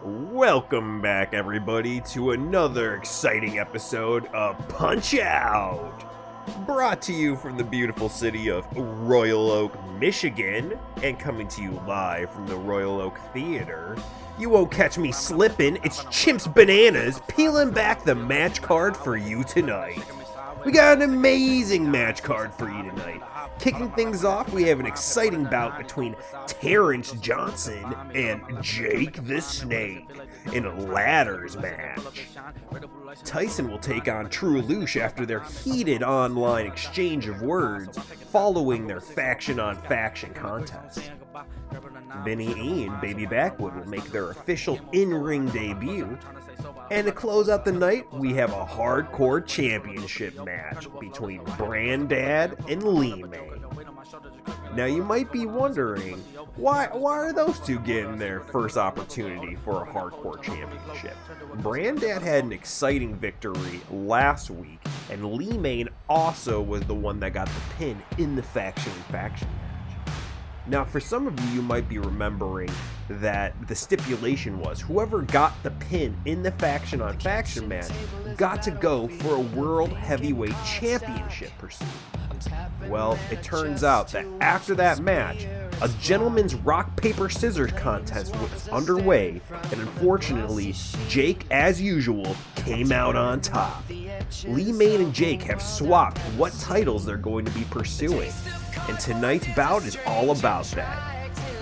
Welcome back, everybody, to another exciting episode of Punch-Out! Brought to you from the beautiful city of Royal Oak, Michigan, and coming to you live from the Royal Oak Theater. You won't catch me slipping, it's Chimps Bananas peeling back the match card for you tonight. We got an amazing match card for you tonight. Kicking things off, we have an exciting bout between Terrance Johnson and Jake the Snake in a ladders match. Tyson will take on True Aloush after their heated online exchange of words following their faction-on-faction contest. Vinnny E and Baby Backwood will make their official in-ring debut. And to close out the night, we have a hardcore championship match between Brandad and Alumni. Now you might be wondering, why are those two getting their first opportunity for a hardcore championship? Brandad had an exciting victory last week, and Lee Main also was the one that got the pin in the faction match. Now, for some of you might be remembering that the stipulation was whoever got the pin in the faction-on-faction match got to go for a World Heavyweight Championship pursuit. Well, it turns out that after that match, a gentleman's rock-paper-scissors contest was underway, and unfortunately, Jake, as usual, came out on top. Lee Main and Jake have swapped what titles they're going to be pursuing, and tonight's bout is all about that.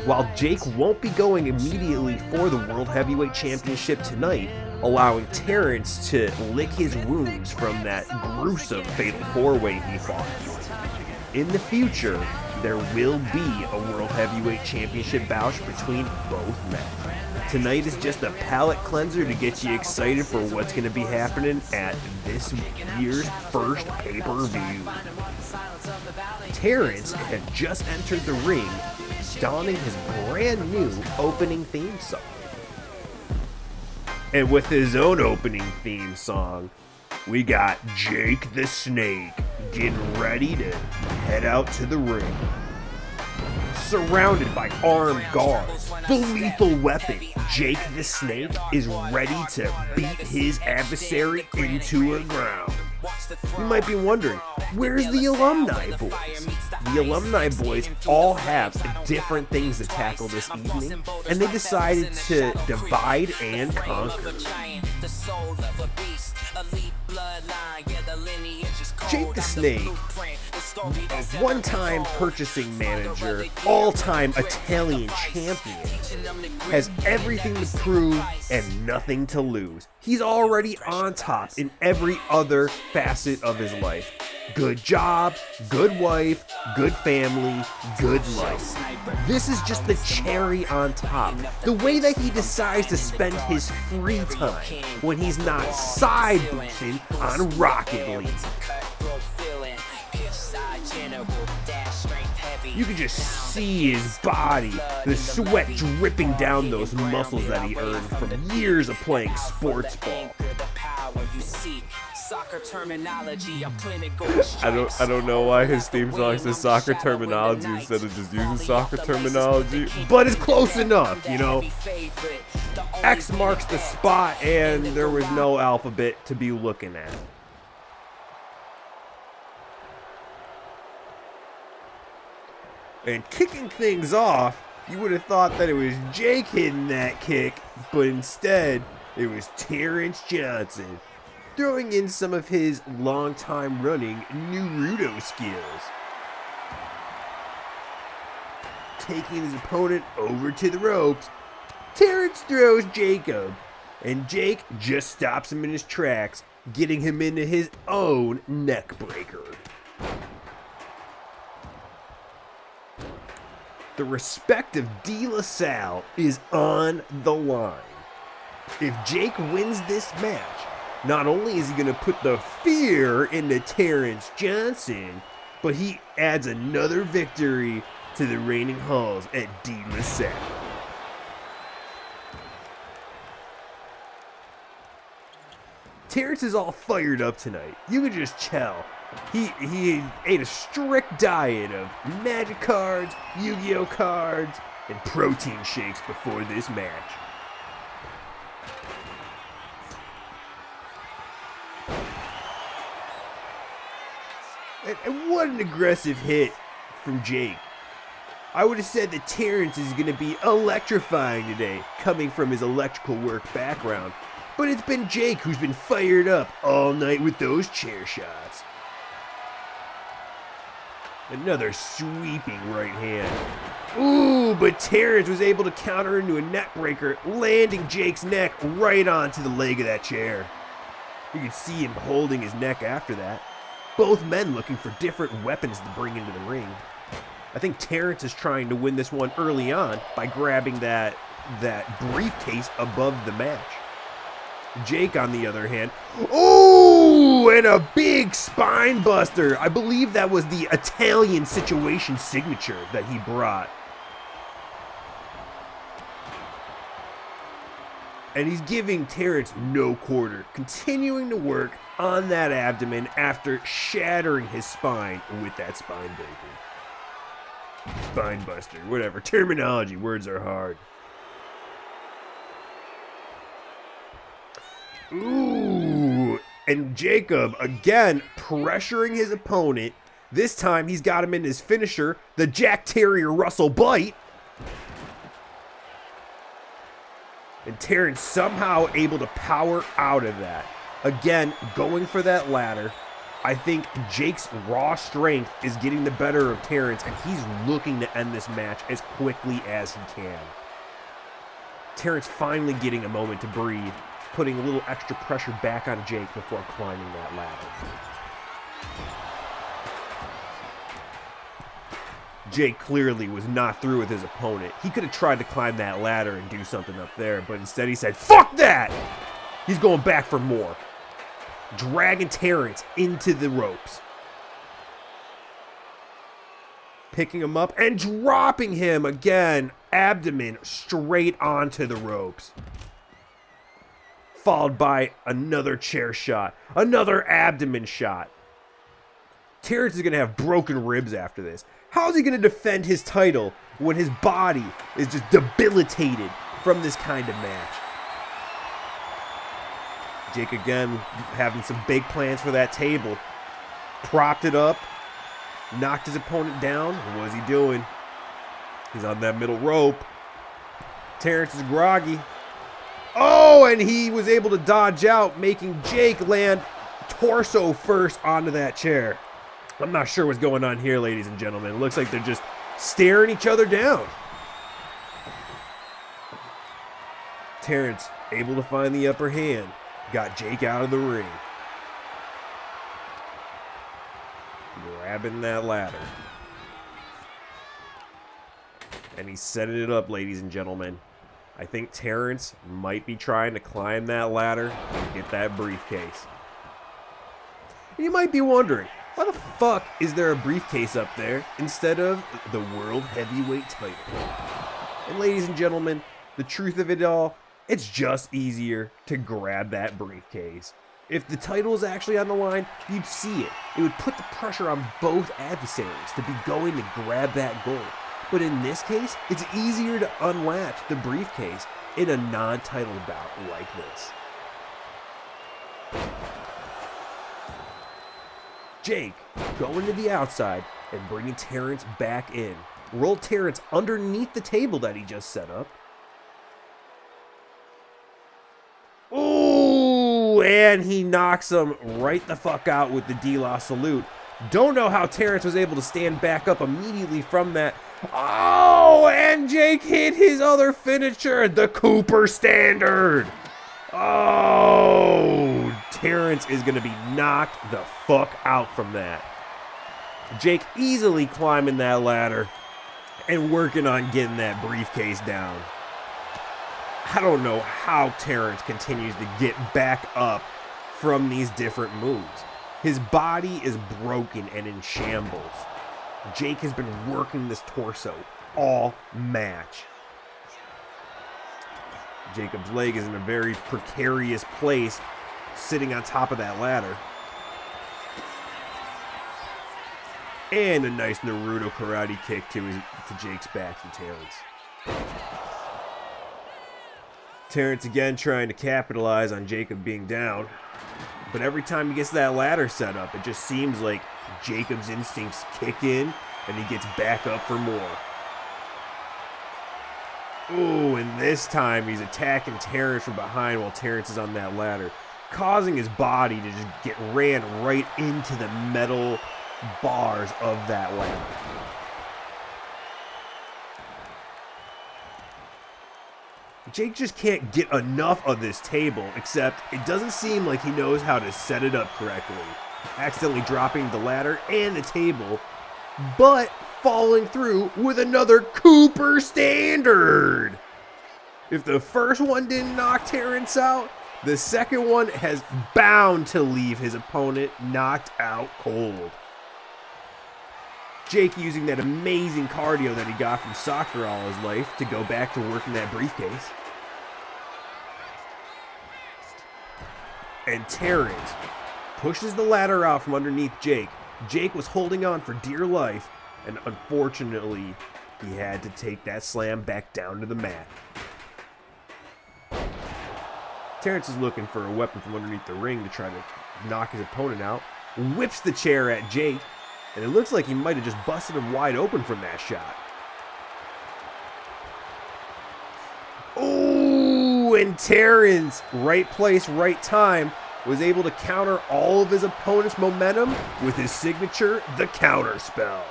While Jake won't be going immediately for the World Heavyweight Championship tonight, allowing Terrance to lick his wounds from that gruesome Fatal 4-Way he fought. In the future, there will be a World Heavyweight Championship bout between both men. Tonight is just a palate cleanser to get you excited for what's going to be happening at this year's first pay-per-view. Terrance had just entered the ring, donning his brand new opening theme song. And with his own opening theme song, we got Jake the Snake getting ready to head out to the ring. Surrounded by armed guards, the lethal weapon, Jake the Snake is ready to beat his adversary into the ground. You might be wondering, where's the Alumni boys? The Alumni boys all have different things to tackle this evening, and they decided to divide and conquer. Jake the Snake, a one-time purchasing manager, all-time Italian champion, has everything to prove and nothing to lose. He's already on top in every other facet of his life. Good job, good wife, good family, good life. This is just the cherry on top. The way that he decides to spend his free time when he's not side boosting on Rocket League. You can just see his body, the sweat dripping down those muscles that he earned from years of playing sports ball. I don't know why his theme song says soccer terminology instead of just using soccer terminology, but it's close enough, you know. X marks the spot, and there was no alphabet to be looking at. And kicking things off, you would have thought that it was Jake hitting that kick, but instead, it was Terrance Johnson throwing in some of his long-time running Naruto skills. Taking his opponent over to the ropes, Terrance throws Jacob, and Jake just stops him in his tracks, getting him into his own neck breaker. The respect of De La Salle is on the line. If Jake wins this match, not only is he going to put the fear into Terrance Johnson, but he adds another victory to the reigning halls at De La Salle. Terrance is all fired up tonight. You can just tell. He ate a strict diet of Magic cards, Yu-Gi-Oh cards, and protein shakes before this match. And what an aggressive hit from Jake. I would have said that Terrance is going to be electrifying today, coming from his electrical work background. But it's been Jake who's been fired up all night with those chair shots. Another sweeping right hand. Ooh, but Terrance was able to counter into a neck breaker, landing Jake's neck right onto the leg of that chair. You can see him holding his neck after that. Both men looking for different weapons to bring into the ring. I think Terrance is trying to win this one early on by grabbing that briefcase above the match. Jake, on the other hand, oh, and a big spine buster. I believe that was the Italian situation signature that he brought. And he's giving Terrance no quarter, continuing to work on that abdomen after shattering his spine with that spine breaker. Spine buster, whatever. Terminology, words are hard. Ooh, and Jacob again pressuring his opponent. This time he's got him in his finisher, the Jack Terrier Russell Bite. And Terrance somehow able to power out of that. Again, going for that ladder. I think Jake's raw strength is getting the better of Terrance, and he's looking to end this match as quickly as he can. Terrance finally getting a moment to breathe, putting a little extra pressure back on Jake before climbing that ladder. Jake clearly was not through with his opponent. He could have tried to climb that ladder and do something up there, but instead he said, "Fuck that!" He's going back for more. Dragging Terrance into the ropes. Picking him up and dropping him again, abdomen straight onto the ropes. Followed by another chair shot, another abdomen shot. Terrance is going to have broken ribs after this. How is he going to defend his title when his body is just debilitated from this kind of match? Jake again having some big plans for that table. Propped it up, knocked his opponent down. What is he doing? He's on that middle rope. Terrance is groggy. Oh, and he was able to dodge out, making Jake land torso first onto that chair. I'm not sure what's going on here, ladies and gentlemen. It looks like they're just staring each other down. Terrance able to find the upper hand. Got Jake out of the ring. Grabbing that ladder. And he's setting it up, ladies and gentlemen. I think Terrance might be trying to climb that ladder and get that briefcase. And you might be wondering, why the fuck is there a briefcase up there instead of the World Heavyweight title? And ladies and gentlemen, the truth of it all, it's just easier to grab that briefcase. If the title is actually on the line, you'd see it. It would put the pressure on both adversaries to be going to grab that gold. But in this case, it's easier to unlatch the briefcase in a non-title bout like this. Jake going to the outside and bringing Terrance back in. Roll Terrance underneath the table that he just set up. Ooh, and he knocks him right the fuck out with the D-Law salute. Don't know how Terrance was able to stand back up immediately from that. Oh, and Jake hit his other finisher, the Cooper Standard. Oh, Terrance is going to be knocked the fuck out from that. Jake easily climbing that ladder and working on getting that briefcase down. I don't know how Terrance continues to get back up from these different moves. His body is broken and in shambles. Jake has been working this torso all match. Jacob's leg is in a very precarious place, sitting on top of that ladder. And a nice Naruto karate kick to Jake's back from Terrance. Terrance again trying to capitalize on Jacob being down. But every time he gets that ladder set up, it just seems like Jacob's instincts kick in and he gets back up for more. Ooh, and this time he's attacking Terrance from behind while Terrance is on that ladder, causing his body to just get ran right into the metal bars of that ladder. Jake just can't get enough of this table, except it doesn't seem like he knows how to set it up correctly, accidentally dropping the ladder and the table, but falling through with another Cooper standard. If the first one didn't knock Terrance out, the second one has bound to leave his opponent knocked out cold. Jake using that amazing cardio that he got from soccer all his life to go back to working that briefcase. And Terrance pushes the ladder out from underneath Jake. Jake was holding on for dear life, and unfortunately, he had to take that slam back down to the mat. Terrance is looking for a weapon from underneath the ring to try to knock his opponent out. Whips the chair at Jake, and it looks like he might have just busted him wide open from that shot. Ooh, and Terrance, right place, right time, was able to counter all of his opponent's momentum with his signature, the counter spell.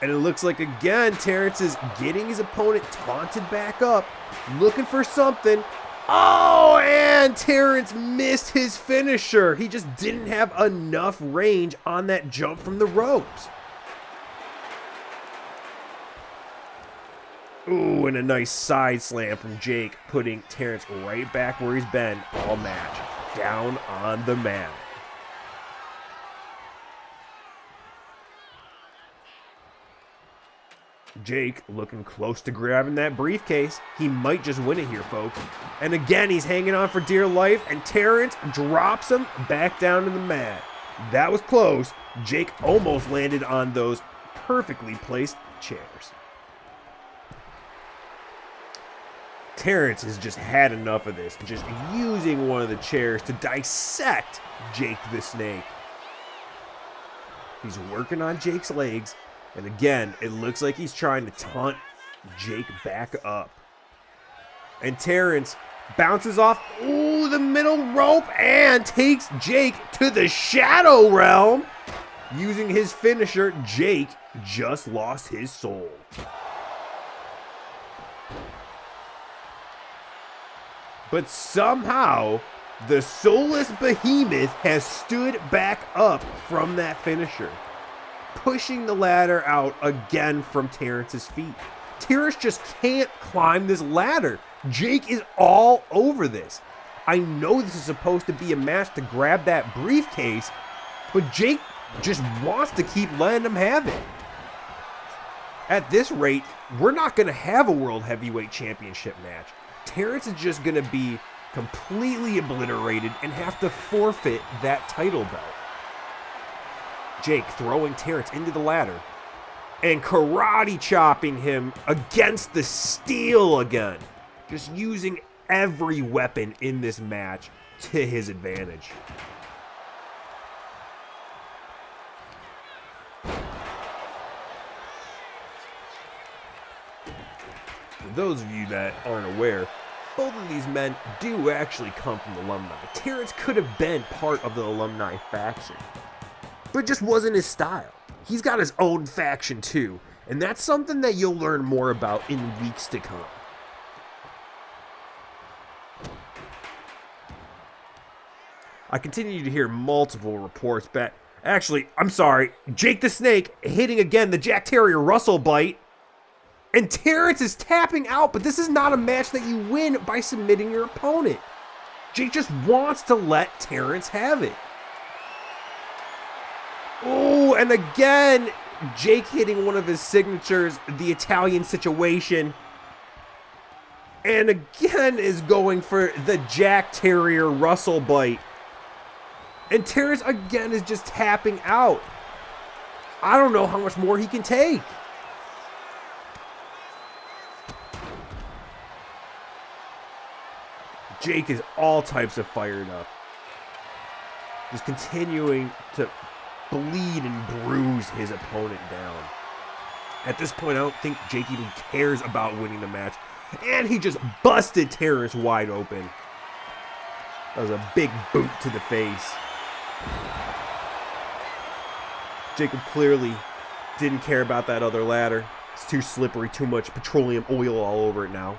And it looks like, again, Terrance is getting his opponent taunted back up, looking for something. Oh, and Terrance missed his finisher. He just didn't have enough range on that jump from the ropes. Ooh, and a nice side slam from Jake, putting Terrance right back where he's been all match, down on the mat. Jake looking close to grabbing that briefcase. He might just win it here, folks. And again, he's hanging on for dear life, and Terrance drops him back down to the mat. That was close. Jake almost landed on those perfectly placed chairs. Terrance has just had enough of this, just using one of the chairs to dissect Jake the Snake. He's working on Jake's legs. And again, it looks like he's trying to taunt Jake back up. And Terrance bounces off, ooh, the middle rope and takes Jake to the Shadow Realm. Using his finisher, Jake just lost his soul. But somehow, the soulless behemoth has stood back up from that finisher, pushing the ladder out again from Terrance's feet. Terrance just can't climb this ladder. Jake is all over this. I know this is supposed to be a match to grab that briefcase, but Jake just wants to keep letting him have it. At this rate, we're not going to have a World Heavyweight Championship match. Terrance is just going to be completely obliterated and have to forfeit that title belt. Jake throwing Terrance into the ladder and karate chopping him against the steel again. Just using every weapon in this match to his advantage. For those of you that aren't aware, both of these men do actually come from Alumni. Terrance could have been part of the Alumni faction, but it just wasn't his style. He's got his own faction too, and that's something that you'll learn more about in weeks to come. I continue to hear multiple reports back. Actually, I'm sorry, Jake the Snake hitting again the Jack Terrier Russell bite. And Terrance is tapping out, but this is not a match that you win by submitting your opponent. Jake just wants to let Terrance have it. Oh, and again, Jake hitting one of his signatures, the Italian situation. And again is going for the Jack Terrier Russell bite. And Terrance again is just tapping out. I don't know how much more he can take. Jake is all types of fired up. Just continuing to bleed and bruise his opponent down. At this point, I don't think Jake even cares about winning the match. And he just busted Terrance wide open. That was a big boot to the face. Jacob clearly didn't care about that other ladder. It's too slippery, too much petroleum oil all over it now.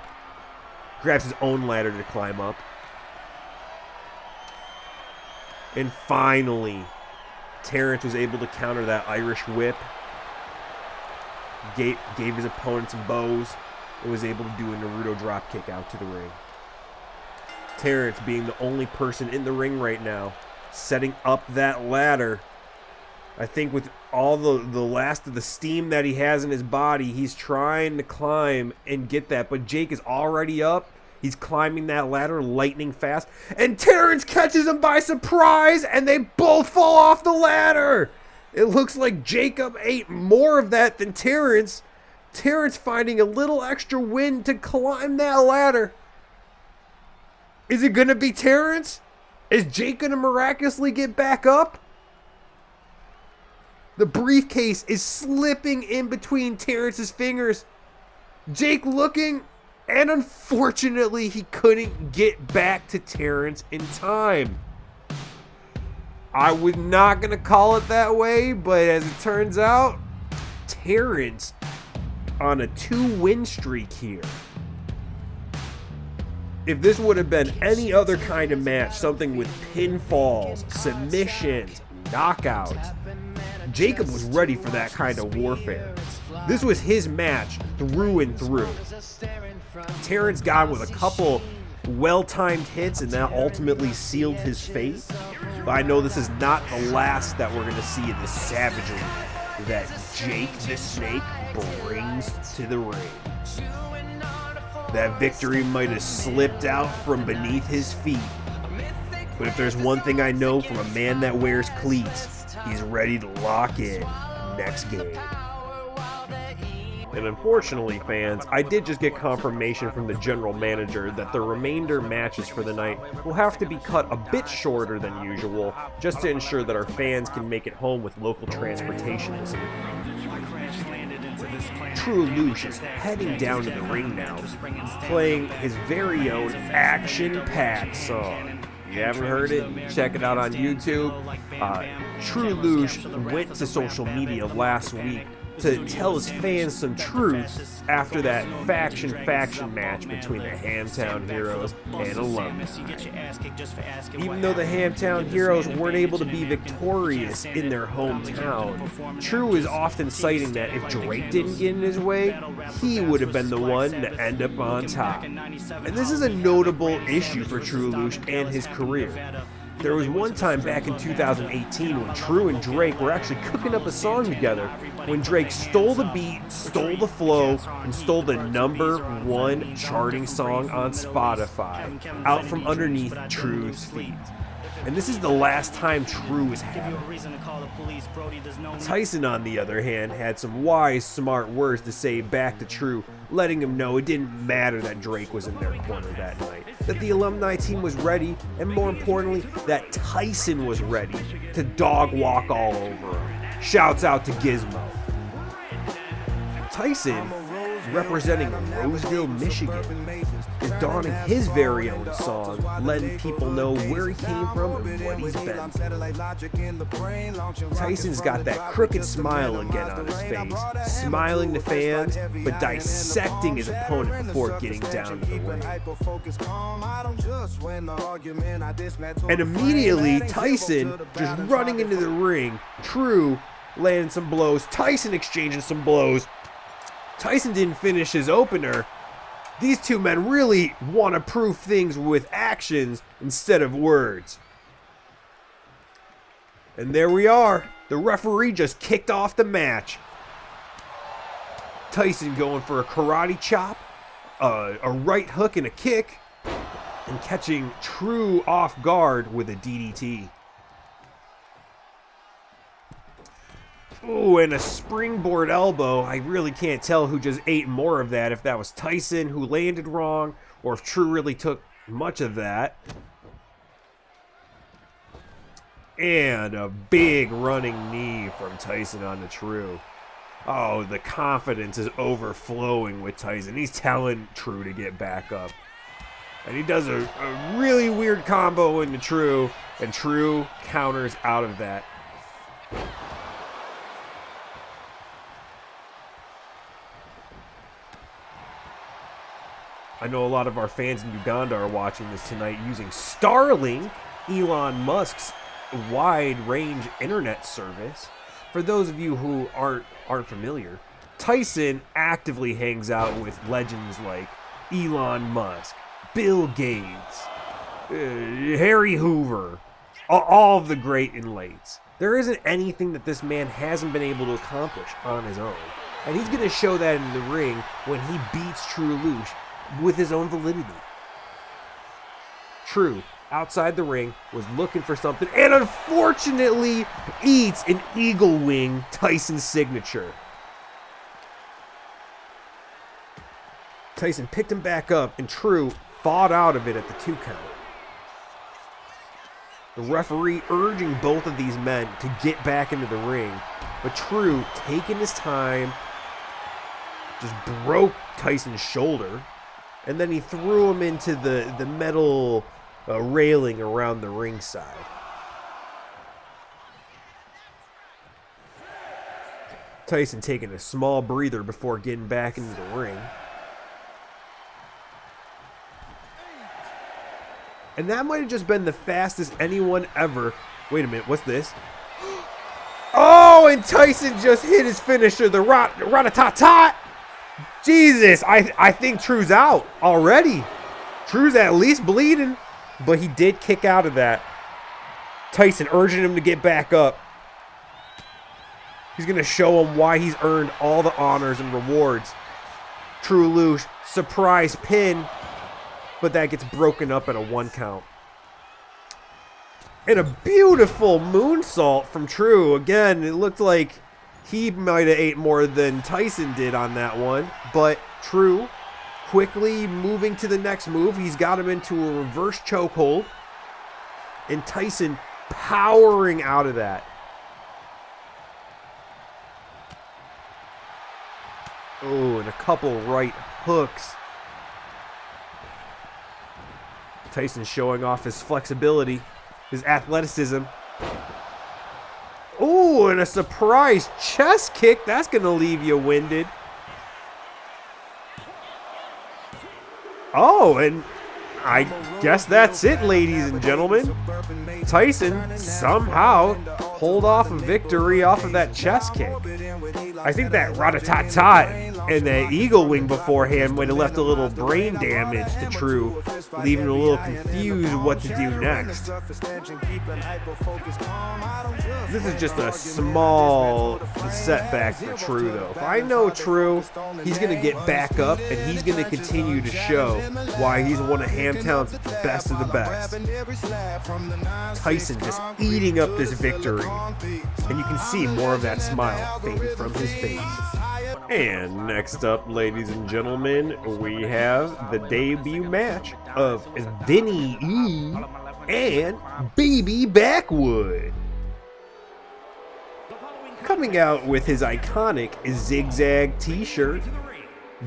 Grabs his own ladder to climb up. And finally, Terrance was able to counter that Irish whip. Gave his opponent some bows. And was able to do a Naruto drop kick out to the ring. Terrance being the only person in the ring right now, setting up that ladder. I think with all the last of the steam that he has in his body, he's trying to climb and get that. But Jake is already up. He's climbing that ladder lightning fast. And Terrance catches him by surprise, and they both fall off the ladder. It looks like Jacob ate more of that than Terrance. Terrance finding a little extra wind to climb that ladder. Is it going to be Terrance? Is Jake going to miraculously get back up? The briefcase is slipping in between Terrance's fingers. Jake looking, and unfortunately he couldn't get back to Terrance in time. I was not going to call it that way, but as it turns out, Terrance on a 2-win streak here. If this would have been any other kind of match, something with pinfalls, submissions, knockouts, Jacob was ready for that kind of warfare. This was his match through and through. Terrance got him with a couple well-timed hits, and that ultimately sealed his fate. But I know this is not the last that we're going to see in the savagery that Jake the Snake brings to the ring. That victory might have slipped out from beneath his feet. But if there's one thing I know from a man that wears cleats, he's ready to lock in next game. And unfortunately, fans, I did just get confirmation from the general manager that the remainder matches for the night will have to be cut a bit shorter than usual, just to ensure that our fans can make it home with local transportation this evening. True Aloush is heading down to the ring now, playing his very own action-packed song. If you haven't heard it, check it out on YouTube. True Aloush went to social media last week to tell his fans some truth after that faction match between the Hamtown Heroes and Alumni. Even though the Hamtown Heroes weren't able to be victorious in their hometown, True is often citing that if Drake didn't get in his way, he would have been the one to end up on top. And this is a notable issue for True Aloush and his career. There was one time back in 2018 when True and Drake were actually cooking up a song together, when Drake stole the beat, stole the flow, and stole the #1 charting song on Spotify out from underneath True's feet. And this is the last time True has had it. Tyson, on the other hand, had some wise, smart words to say back to True, letting him know it didn't matter that Drake was in their corner that night, that the Alumni team was ready, and more importantly, that Tyson was ready to dog walk all over him. Shouts out to Gizmo. Tyson, representing Roseville, Michigan, is donning his very own song, letting people know where he came from and what he's been. Tyson's got that crooked smile again on his face, smiling to fans, but dissecting his opponent before getting down to the ring. And immediately, Tyson just running into the ring, True landing some blows, Tyson exchanging some blows. Tyson didn't finish his opener. These two men really want to prove things with actions instead of words. And there we are. The referee just kicked off the match. Tyson going for a karate chop, a right hook and a kick, and catching True off guard with a DDT. Ooh, and a springboard elbow. I really can't tell who just ate more of that, if that was Tyson who landed wrong, or if True really took much of that. And a big running knee from Tyson onto True. Oh, the confidence is overflowing with Tyson. He's telling True to get back up. And he does a really weird combo into True, and True counters out of that. I know a lot of our fans in Uganda are watching this tonight using Starlink, Elon Musk's wide-range internet service. For those of you who aren't familiar, Tyson actively hangs out with legends like Elon Musk, Bill Gates, Harry Hoover, all of the great and lates. There isn't anything that this man hasn't been able to accomplish on his own. And he's going to show that in the ring when he beats True Aloush with his own validity. True, outside the ring, was looking for something and unfortunately eats an eagle wing, Tyson's signature. Tyson picked him back up and True fought out of it at the 2 count. The referee urging both of these men to get back into the ring, but True, taking his time, just broke Tyson's shoulder, and then he threw him into the metal railing around the ringside. Tyson taking a small breather before getting back into the ring. And that might have just been the fastest anyone ever. Wait a minute, what's this? Oh, and Tyson just hit his finisher, the rat-a-tat-tat. Jesus, I think True's out already. True's at least bleeding, but he did kick out of that. Tyson urging him to get back up. He's going to show him why he's earned all the honors and rewards. True Aloush, surprise pin, but that gets broken up at a 1 count. And a beautiful moonsault from True. Again, it looked like he might have ate more than Tyson did on that one, but True quickly moving to the next move. He's got him into a reverse chokehold, and Tyson powering out of that. Oh, and a couple right hooks. Tyson showing off his flexibility, his athleticism. Oh, and a surprise chest kick. That's going to leave you winded. Oh, and I guess that's it, ladies and gentlemen. Tyson somehow pulled off a victory off of that chest kick. I think that rat-a-tat-tat and that eagle wing beforehand might have left a little brain damage to True, leaving him a little confused what to do next. This is just a small setback for True, though. If I know True, he's going to get back up and he's going to continue to show why he's one of Hamtown's best of the best. Tyson just eating up this victory, and you can see more of that smile fading from his face. And next up, ladies and gentlemen, we have the debut match of Vinny E and Baby Backwood. Coming out with his iconic zigzag t-shirt,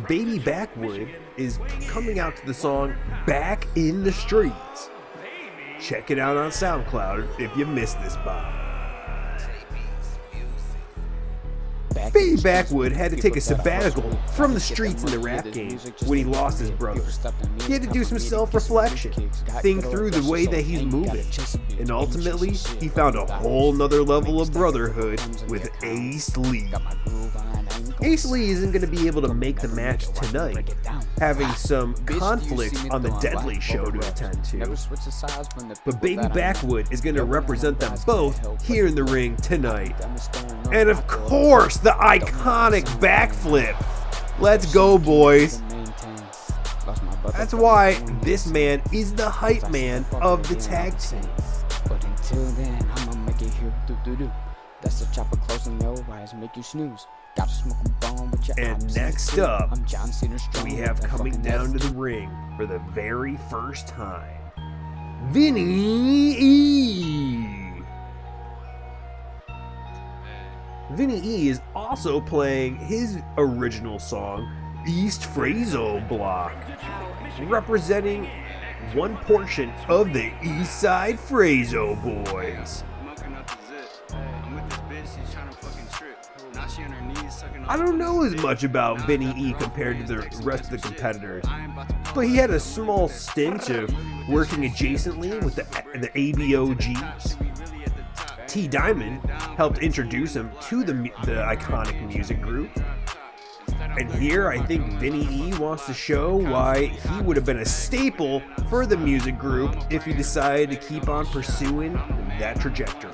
Baby Backwood is coming out to the song Back in the Streets. Check it out on SoundCloud if you missed this bomb. Baby Backwood had to take a sabbatical from the streets in the rap game when he lost his brother. He had to do some self-reflection, think through the way that he's moving, and ultimately, he found a whole nother level of brotherhood with Ace Lee. Ace Lee isn't going to be able to make the match tonight, having some conflicts on the Deadly Show to attend to. But Baby Backwood is going to represent them both here in the ring tonight. And of course, the iconic backflip. Let's go, boys. That's why this man is the hype man of the tag team. But until then, I'ma make it here. That's the chopper closing your eyes, make you snooze. Gotta smoke a bone with your And eyes. next up, I'm John Cena strong. we have coming down to the ring for the very first time, Vinny E. Vinny E is also playing his original song, East Frazho Block, representing one portion of the East Side Frazho boys. I don't know as much about Vinny E compared to the rest of the competitors, but he had a small stint of working adjacently with the ABOGZ. T Diamond helped introduce him to the iconic music group. And here I think Vinny E wants to show why he would have been a staple for the music group if he decided to keep on pursuing that trajectory.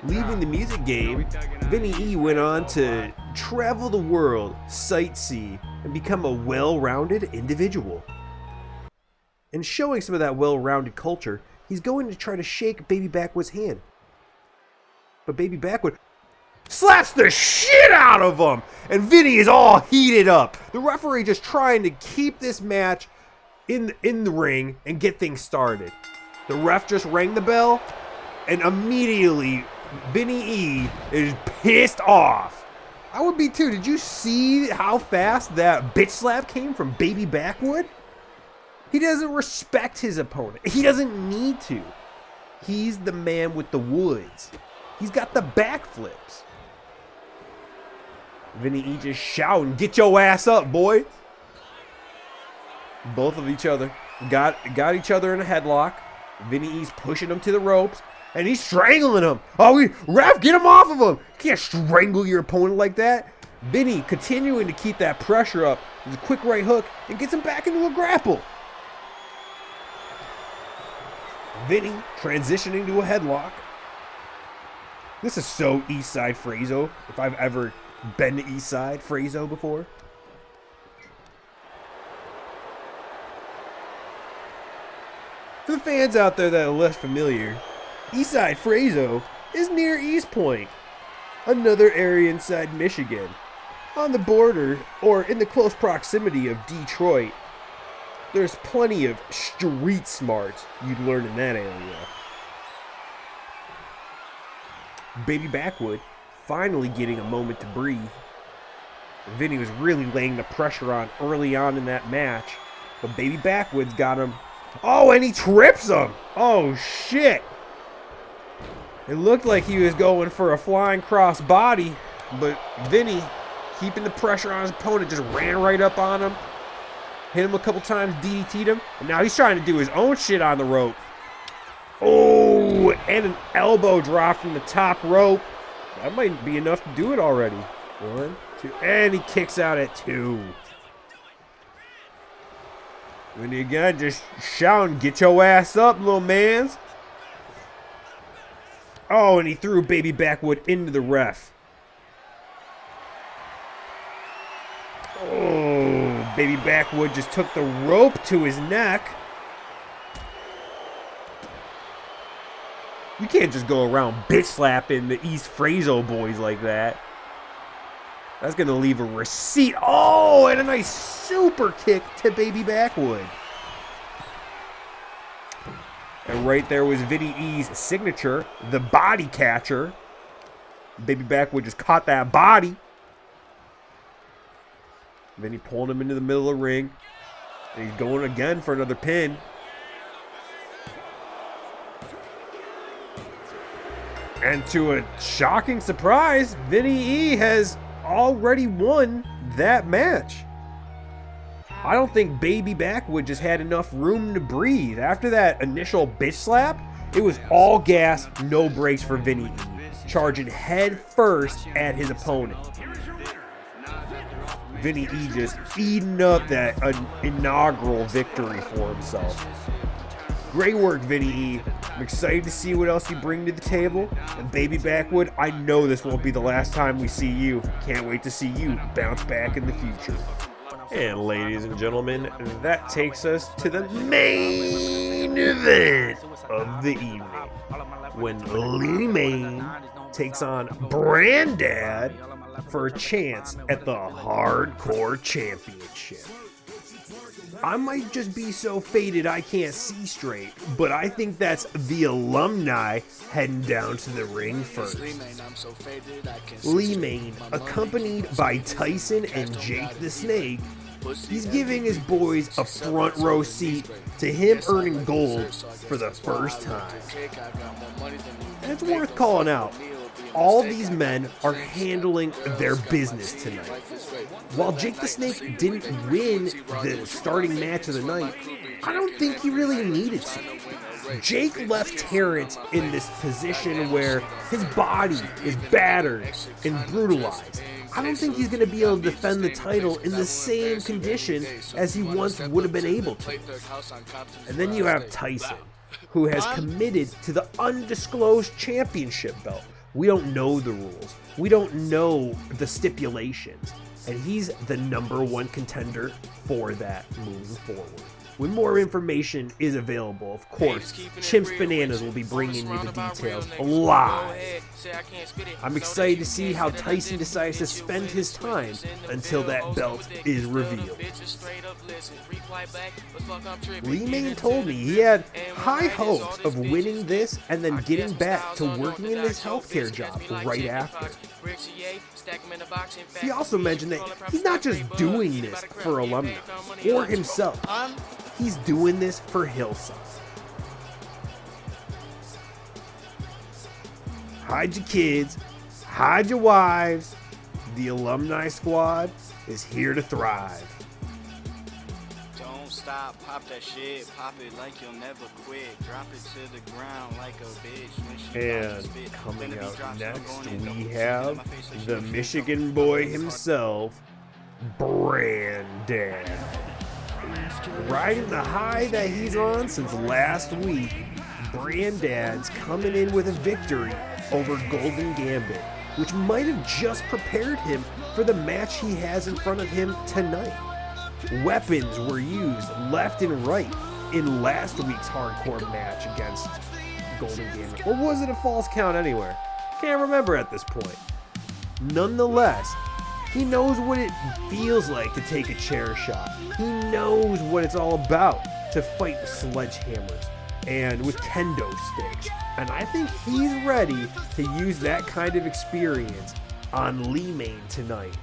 Leaving the music game, Vinny E went on to travel the world, sightsee, and become a well-rounded individual. And showing some of that well-rounded culture, he's going to try to shake Baby Backwood's hand. But Baby Backwood slaps the shit out of him, and Vinny is all heated up. The referee just trying to keep this match in the ring and get things started. The ref just rang the bell, and immediately Vinny E is pissed off. I would be too. Did you see how fast that bitch slap came from Baby Backwood? He doesn't respect his opponent. He doesn't need to. He's the man with the woods. He's got the backflips. Vinny E just shouting, "Get your ass up, boy!" Both of each other got each other in a headlock. Vinny E's pushing him to the ropes, and he's strangling him. Oh, ref, get him off of him! You can't strangle your opponent like that. Vinny continuing to keep that pressure up with a quick right hook and gets him back into a grapple. Vinny transitioning to a headlock. This is so East Side Frazho, if I've ever been to East Side Frazho before. For the fans out there that are less familiar, East Side Frazho is near East Point, another area inside Michigan, on the border or in the close proximity of Detroit. There's plenty of street smarts you'd learn in that area. Baby Backwood finally getting a moment to breathe. Vinny was really laying the pressure on early on in that match, but Baby Backwood's got him. Oh, and he trips him! Oh, shit! It looked like he was going for a flying cross body, but Vinny, keeping the pressure on his opponent, just ran right up on him. Hit him a couple times, DDT'd him, and now he's trying to do his own shit on the rope. Oh, and an elbow drop from the top rope. That might be enough to do it already. 1, 2, and he kicks out at 2. Vinny again just shouting, "Get your ass up, little mans." Oh, and he threw Baby Backwood into the ref. Oh, Baby Backwood just took the rope to his neck. You can't just go around bitch slapping the East Frazho boys like that. That's going to leave a receipt. Oh, and a nice super kick to Baby Backwood. And right there was Vinny E's signature, the body catcher. Baby Backwood just caught that body. Vinny pulled him into the middle of the ring. And he's going again for another pin. And to a shocking surprise, Vinny E has already won that match. I don't think Baby Backwood just had enough room to breathe. After that initial bitch slap, it was all gas, no brakes for Vinny E, charging head first at his opponent. Vinny E just eating up that inaugural victory for himself. Great work, Vinny E. I'm excited to see what else you bring to the table. And Baby Backwood, I know this won't be the last time we see you. Can't wait to see you bounce back in the future. And ladies and gentlemen, that takes us to the main event of the evening. when Lee Main takes on Brandad for a chance at the Hardcore Championship. I might just be so faded I can't see straight, but I think that's the Alumni heading down to the ring first. Lee Main, accompanied by Tyson and Jake the Snake, he's giving his boys a front row seat to him earning gold for the first time. And it's worth calling out, all these men are handling their business tonight. While Jake the Snake didn't win the starting match of the night, I don't think he really needed to. Jake left Terrance in this position where his body is battered and brutalized. I don't think he's going to be able to defend the title in the same condition as he once would have been able to. And then you have Tyson, who has committed to the undisclosed championship belt. We don't know the rules. We don't know the stipulations. And he's the #1 contender for that moving forward. When more information is available, of course, Chimp's Bananas will be bringing you the details live. I'm excited to see how Tyson decides to spend his time until that belt is revealed. Lee Main told me he had high hopes of winning this and then getting back to working in his healthcare job right after. He also mentioned that he's not just doing this for Alumni or himself. He's doing this for Hillside. Hide your kids, hide your wives. The Alumni squad is here to thrive. Don't stop, pop that shit, pop it like you'll never quit. Drop it to the ground like a bitch when she And coming out next, we have the Michigan boy himself, Brandad. Riding the high that he's on since last week, Brandad's coming in with a victory over Golden Gambit, which might have just prepared him for the match he has in front of him tonight. Weapons were used left and right in last week's hardcore match against Golden Gambit. Or was it a false count anywhere? Can't remember at this point. Nonetheless, he knows what it feels like to take a chair shot. He knows what it's all about to fight with sledgehammers and with kendo sticks. And I think he's ready to use that kind of experience on Lee Main tonight.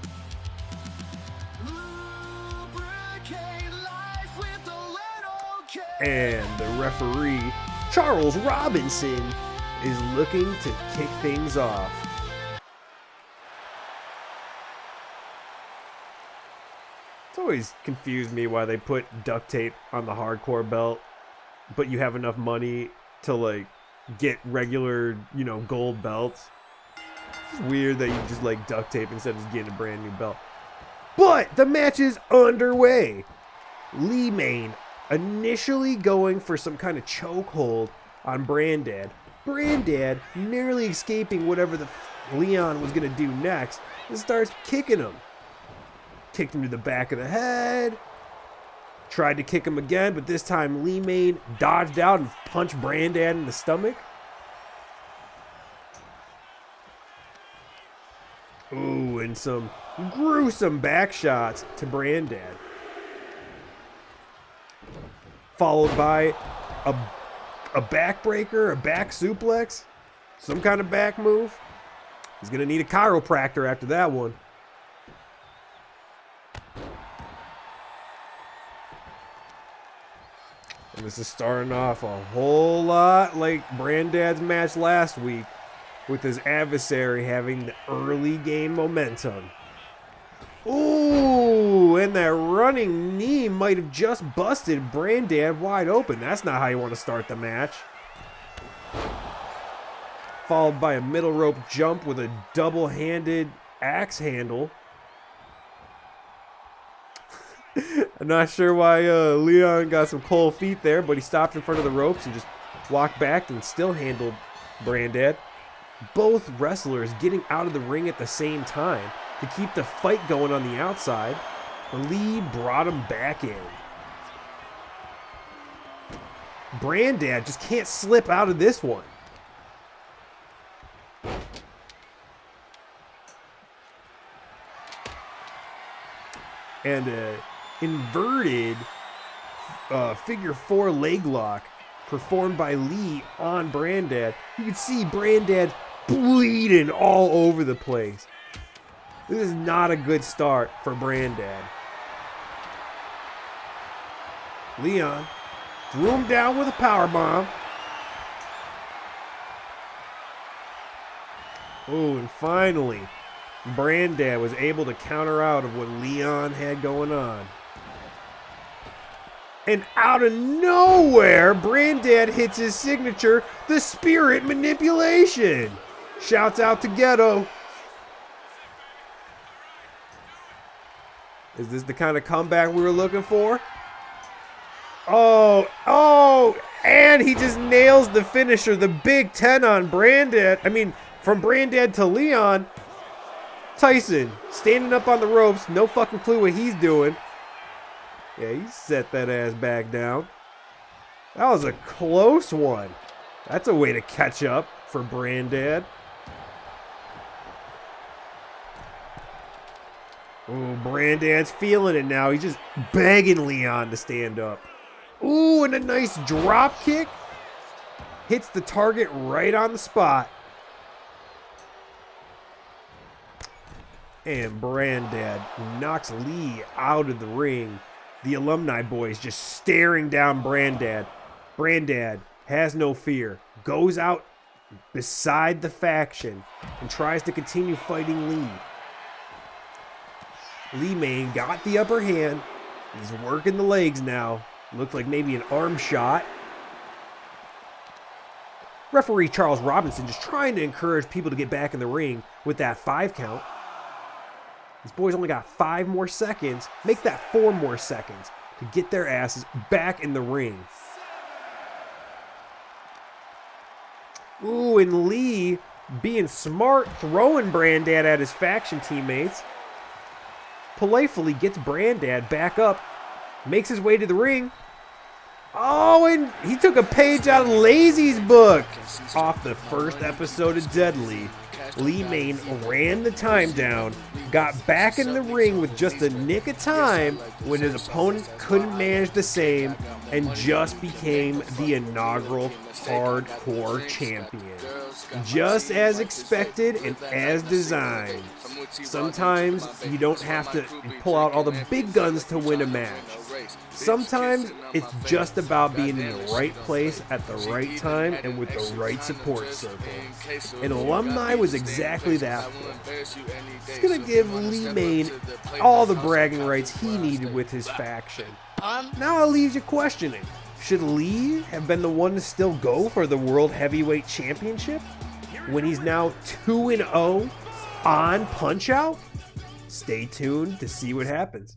And the referee, Charles Robinson, is looking to kick things off. It's always confused me why they put duct tape on the hardcore belt, but you have enough money to like get regular, gold belts. It's weird that you just like duct tape instead of just getting a brand new belt. But the match is underway. Lee Main initially going for some kind of chokehold on Brandad. Brandad nearly escaping whatever the Leon was going to do next and starts kicking him. Kicked him to the back of the head. Tried to kick him again, but this time Lee Main dodged out and punched Brandad in the stomach. Ooh, and some gruesome back shots to Brandad. Followed by a backbreaker, a back suplex, some kind of back move. He's going to need a chiropractor after that one. And this is starting off a whole lot like Brandad's match last week, with his adversary having the early game momentum. Ooh, and that running knee might have just busted Brandad wide open. That's not how you want to start the match. Followed by a middle rope jump with a double-handed axe handle. I'm not sure why Leon got some cold feet there, but he stopped in front of the ropes and just walked back and still handled Brandad. Both wrestlers getting out of the ring at the same time to keep the fight going on the outside. Lee brought him back in. Brandad just can't slip out of this one. and an inverted figure 4 leg lock performed by Lee on Brandad. You can see Brandad bleeding all over the place. This is not a good start for Brandad. Leon threw him down with a powerbomb. Oh, and finally, Brandad was able to counter out of what Leon had going on. And out of nowhere, Brandad hits his signature, the Spirit Manipulation. Shouts out to Ghetto. Is this the kind of comeback we were looking for? Oh, and he just nails the finisher, the Big 10 on Brandad. I mean, from Brandad to Leon. Tyson standing up on the ropes, no fucking clue what he's doing. Yeah, he set that ass back down. That was a close one. That's a way to catch up for Brandad. Oh, Brandad's feeling it now. He's just begging Leon to stand up. Ooh, and a nice drop kick. Hits the target right on the spot. And Brandad knocks Lee out of the ring. The Alumni boys just staring down Brandad. Brandad has no fear. Goes out beside the faction and tries to continue fighting Lee. Lee Main got the upper hand. He's working the legs now. Looked like maybe an arm shot. Referee Charles Robinson just trying to encourage people to get back in the ring with that 5 count. These boys only got 5 more seconds. Make that 4 more seconds to get their asses back in the ring. Ooh, and Lee being smart, throwing Brandad at his faction teammates. Playfully gets Brandad back up, makes his way to the ring. Oh, and he took a page out of Lazy's book. Off the first episode of Deadly, Lee Main ran the time down, got back in the ring with just a nick of time when his opponent couldn't manage the same, and just became the inaugural hardcore champion. Just as expected and as designed. Sometimes you don't have to pull out all the big guns to win a match. Sometimes it's just about being in the right place at the right time and with the right support circle. And Alumni was exactly that. It's going to give Lee Main all the bragging rights he needed with his faction. Now it leaves you questioning. Should Lee have been the one to still go for the World Heavyweight Championship when he's now 2-0 on Punch-Out? Stay tuned to see what happens.